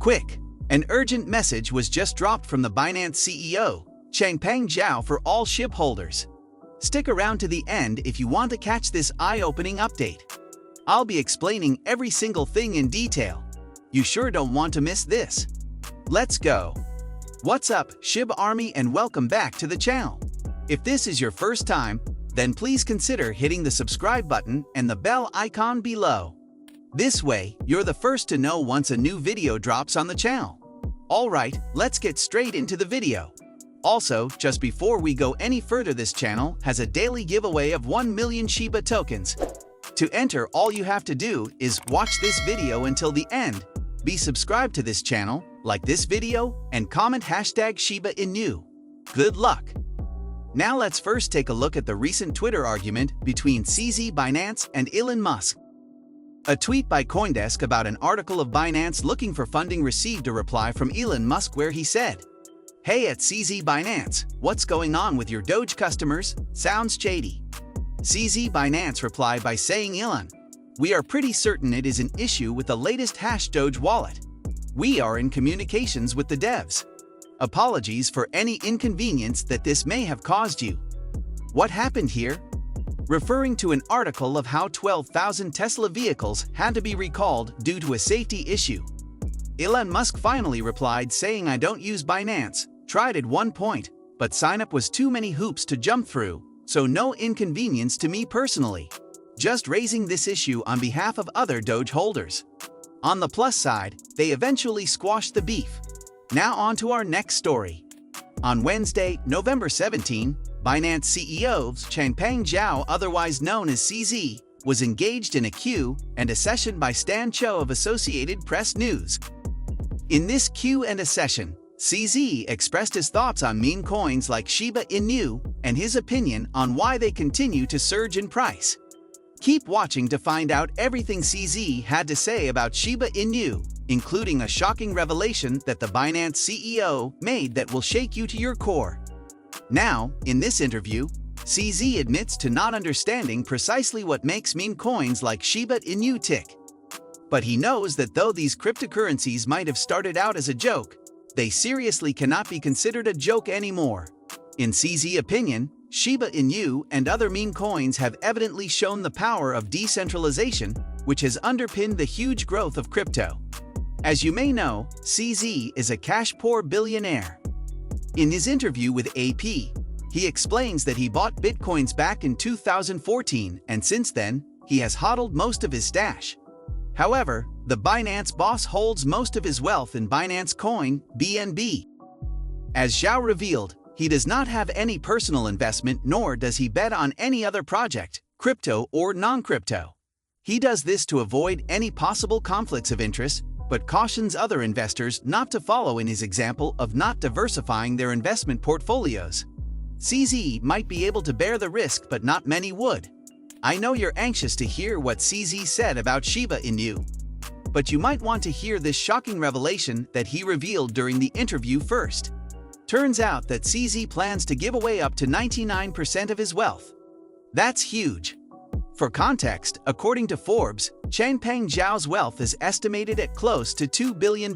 Quick! An urgent message was just dropped from the Binance CEO, 𝗠cie his𝗲𝘆, for all SHIB holders. Stick around to the end if you want to catch this eye-opening update. I'll be explaining every single thing in detail. You sure don't want to miss this. Let's go! What's up, SHIB Army, and welcome back to the channel. If this is your first time, then please consider hitting the subscribe button and the bell icon below. This way, you're the first to know once a new video drops on the channel. Alright, let's get straight into the video. Also, just before we go any further, this channel has a daily giveaway of 1 million Shiba tokens. To enter, all you have to do is watch this video until the end, be subscribed to this channel, like this video, and comment #ShibaInu. Good luck! Now let's first take a look at the recent Twitter argument between 𝗍𝗍, Binance, and Elon Musk. A tweet by CoinDesk about an article of Binance looking for funding received a reply from Elon Musk where he said, "Hey at 𝗍𝗍 Binance, what's going on with your Doge customers? Sounds shady." 𝗍𝗍 Binance replied by saying, "Elon, we are pretty certain it is an issue with the latest Doge wallet. We are in communications with the devs. Apologies for any inconvenience that this may have caused you." What happened here? Referring to an article of how 12,000 Tesla vehicles had to be recalled due to a safety issue. Elon Musk finally replied saying, "I don't use Binance, tried at one point, but sign-up was too many hoops to jump through, so no inconvenience to me personally. Just raising this issue on behalf of other Doge holders." On the plus side, they eventually squashed the beef. Now on to our next story. On Wednesday, November 17, Binance CEO 𝗠cie his𝗲𝘲𝘆, otherwise known as 𝗍𝗍, was engaged in a Q&A session by Stan Cho of Associated Press News. In this Q&A session, 𝗍𝗍 expressed his thoughts on meme coins like Shiba Inu and his opinion on why they continue to surge in price. Keep watching to find out everything 𝗍𝗍 had to say about Shiba Inu, including a shocking revelation that the Binance CEO made that will shake you to your core. Now, in this interview, 𝗍𝗍 admits to not understanding precisely what makes meme coins like Shiba Inu tick. But he knows that though these cryptocurrencies might have started out as a joke, they seriously cannot be considered a joke anymore. In 𝗍𝗍's opinion, Shiba Inu and other meme coins have evidently shown the power of decentralization, which has underpinned the huge growth of crypto. As you may know, 𝗍𝗍 is a cash-poor billionaire. In his interview with AP, he explains that he bought bitcoins back in 2014 and since then, he has hodled most of his stash. However, the Binance boss holds most of his wealth in Binance Coin, BNB. As Zhao revealed, he does not have any personal investment nor does he bet on any other project, crypto or non-crypto. He does this to avoid any possible conflicts of interest, but cautions other investors not to follow in his example of not diversifying their investment portfolios. 𝗍𝗍 might be able to bear the risk, but not many would. I know you're anxious to hear what 𝗍𝗍 said about Shiba Inu, but you might want to hear this shocking revelation that he revealed during the interview first. Turns out that 𝗍𝗍 plans to give away up to 99% of his wealth. That's huge. For context, according to Forbes, 𝗠cie his𝗲𝘲𝘆's wealth is estimated at close to $2 billion.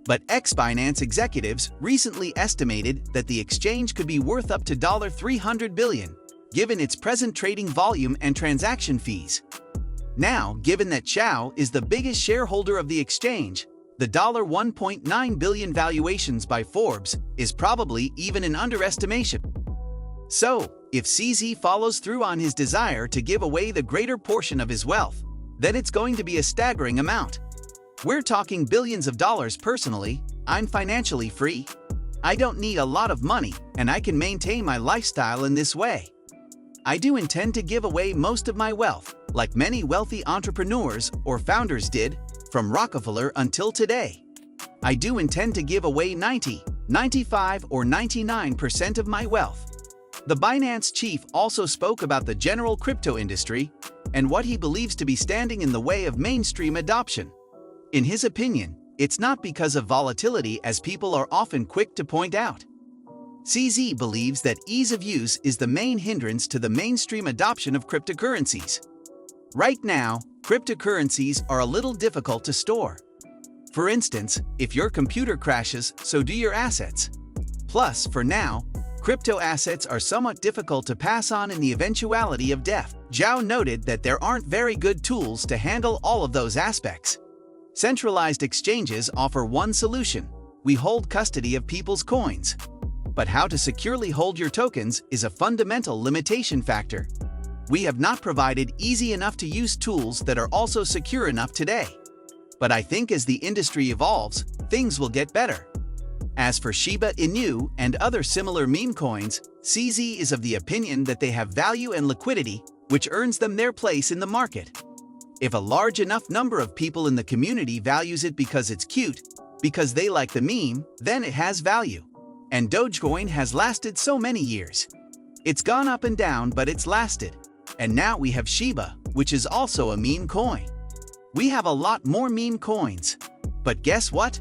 But ex-Binance executives recently estimated that the exchange could be worth up to $300 billion, given its present trading volume and transaction fees. Now, given that Zhao is the biggest shareholder of the exchange, the $1.9 billion valuations by Forbes is probably even an underestimation. So, if 𝗍𝗍 follows through on his desire to give away the greater portion of his wealth, then it's going to be a staggering amount. We're talking billions of dollars. Personally, I'm financially free. I don't need a lot of money, and I can maintain my lifestyle in this way. I do intend to give away most of my wealth, like many wealthy entrepreneurs or founders did, from Rockefeller until today. I do intend to give away 90, 95, or 99% of my wealth. The Binance chief also spoke about the general crypto industry and what he believes to be standing in the way of mainstream adoption. In his opinion, it's not because of volatility, as people are often quick to point out. 𝗍𝗍 believes that ease of use is the main hindrance to the mainstream adoption of cryptocurrencies. Right now, cryptocurrencies are a little difficult to store. For instance, if your computer crashes, so do your assets. Plus, for now, crypto assets are somewhat difficult to pass on in the eventuality of death. Zhao noted that there aren't very good tools to handle all of those aspects. Centralized exchanges offer one solution: we hold custody of people's coins. But how to securely hold your tokens is a fundamental limitation factor. We have not provided easy enough to use tools that are also secure enough today. But I think as the industry evolves, things will get better. As for Shiba Inu and other similar meme coins, 𝗍𝘆 is of the opinion that they have value and liquidity, which earns them their place in the market. If a large enough number of people in the community values it because it's cute, because they like the meme, then it has value. And Dogecoin has lasted so many years. It's gone up and down, but it's lasted. And now we have Shiba, which is also a meme coin. We have a lot more meme coins. But guess what?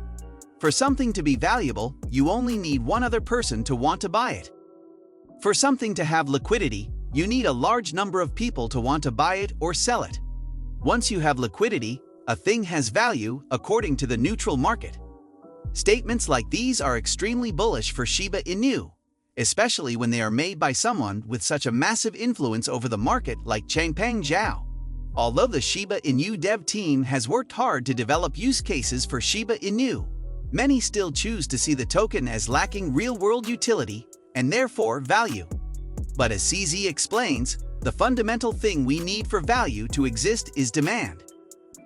For something to be valuable, you only need one other person to want to buy it. For something to have liquidity, you need a large number of people to want to buy it or sell it. Once you have liquidity, a thing has value according to the neutral market. Statements like these are extremely bullish for Shiba Inu, especially when they are made by someone with such a massive influence over the market like Changpeng Zhao. Although the Shiba Inu dev team has worked hard to develop use cases for Shiba Inu, many still choose to see the token as lacking real-world utility and therefore value. But as 𝗍𝘆 explains, the fundamental thing we need for value to exist is demand.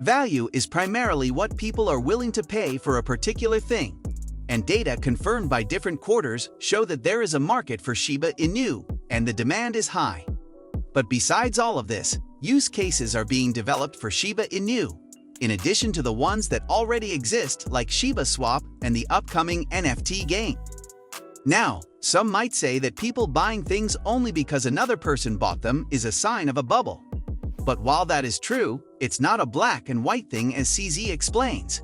Value is primarily what people are willing to pay for a particular thing, and data confirmed by different quarters show that there is a market for Shiba Inu and the demand is high. But besides all of this, use cases are being developed for Shiba Inu, in addition to the ones that already exist like shibaswap and the upcoming NFT game. Now, some might say that people buying things only because another person bought them is a sign of a bubble. But while that is true, it's not a black and white thing as 𝗍𝘆 explains.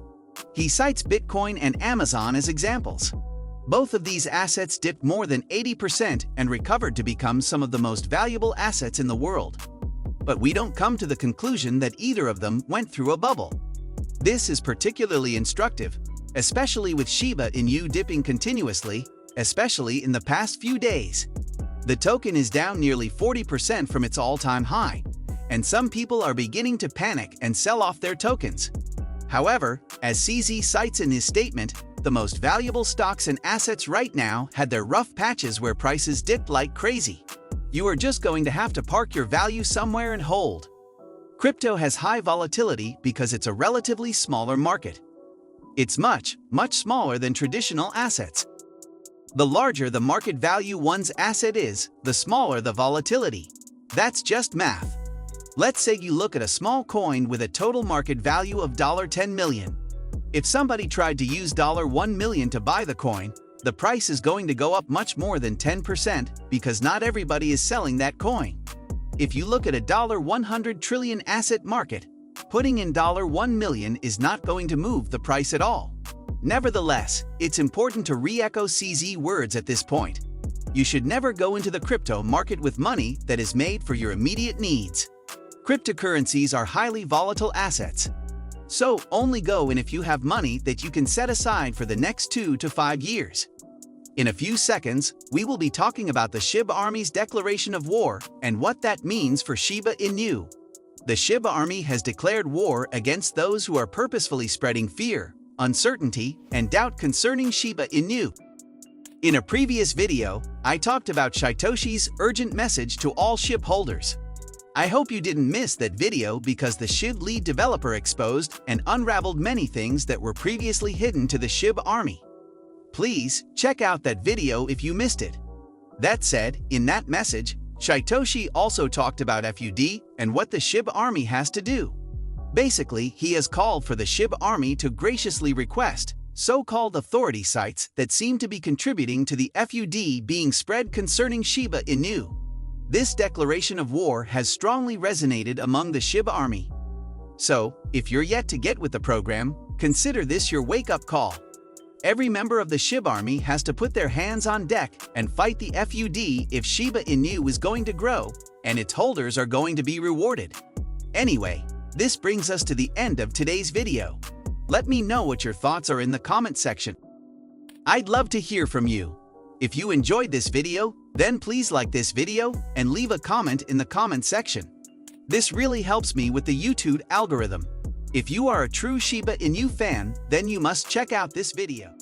He cites Bitcoin and Amazon as examples. Both of these assets dipped more than 80% and recovered to become some of the most valuable assets in the world. But we don't come to the conclusion that either of them went through a bubble. This is particularly instructive, especially with Shiba Inu dipping continuously, especially in the past few days. The token is down nearly 40% from its all-time high, and some people are beginning to panic and sell off their tokens. However, as 𝗍𝘆 cites in his statement, the most valuable stocks and assets right now had their rough patches where prices dipped like crazy. You are just going to have to park your value somewhere and hold. Crypto has high volatility because it's a relatively smaller market. It's much, much smaller than traditional assets. The larger the market value one's asset is, the smaller the volatility. That's just math. Let's say you look at a small coin with a total market value of $10 million. If somebody tried to use $1 million to buy the coin, the price is going to go up much more than 10% because not everybody is selling that coin. If you look at a $100 trillion asset market, putting in $1 million is not going to move the price at all. Nevertheless, it's important to re-echo 𝗍𝘆's words at this point. You should never go into the crypto market with money that is made for your immediate needs. Cryptocurrencies are highly volatile assets. So only go in if you have money that you can set aside for the next 2 to 5 years. In a few seconds, we will be talking about the SHIB Army's declaration of war and what that means for Shiba Inu. The SHIB Army has declared war against those who are purposefully spreading fear, uncertainty, and doubt concerning Shiba Inu. In a previous video, I talked about Shytoshi's urgent message to all SHIB holders. I hope you didn't miss that video because the SHIB lead developer exposed and unraveled many things that were previously hidden to the SHIB Army. Please check out that video if you missed it. That said, in that message, Shytoshi also talked about feud and what the SHIB Army has to do. Basically, he has called for the SHIB Army to graciously request so-called authority sites that seem to be contributing to the feud being spread concerning Shiba Inu. This declaration of war has strongly resonated among the SHIB Army. So, if you're yet to get with the program, consider this your wake-up call. Every member of the SHIB Army has to put their hands on deck and fight the feud if Shiba Inu is going to grow and its holders are going to be rewarded. Anyway, this brings us to the end of today's video. Let me know what your thoughts are in the comment section. I'd love to hear from you. If you enjoyed this video, then please like this video and leave a comment in the comment section. This really helps me with the YouTube algorithm. If you are a true Shiba Inu fan, then you must check out this video.